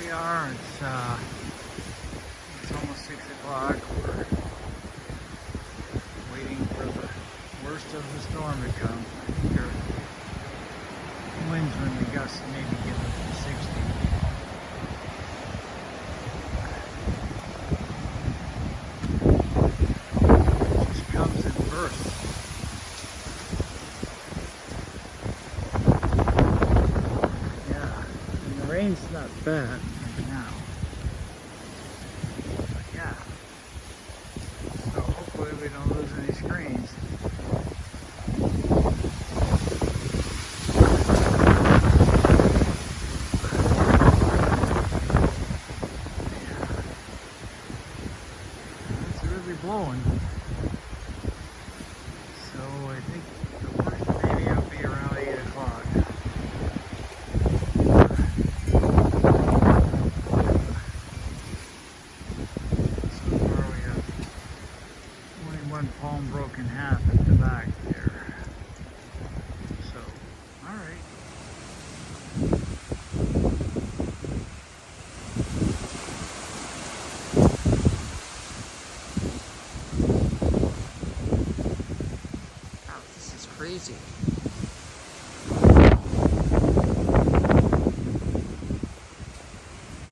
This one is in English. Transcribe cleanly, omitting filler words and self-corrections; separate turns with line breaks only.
we are. It's almost 6 o'clock. We're waiting for the worst of the storm to come. I think our winds when the gusts maybe get up to 60. It just comes in bursts. Rain's not bad right now, but yeah, so hopefully we don't lose any screens. It's really blowing, so I think the worst maybe will be around 8 o'clock. One palm broke in half at the back there. So, alright.
Wow, this is crazy.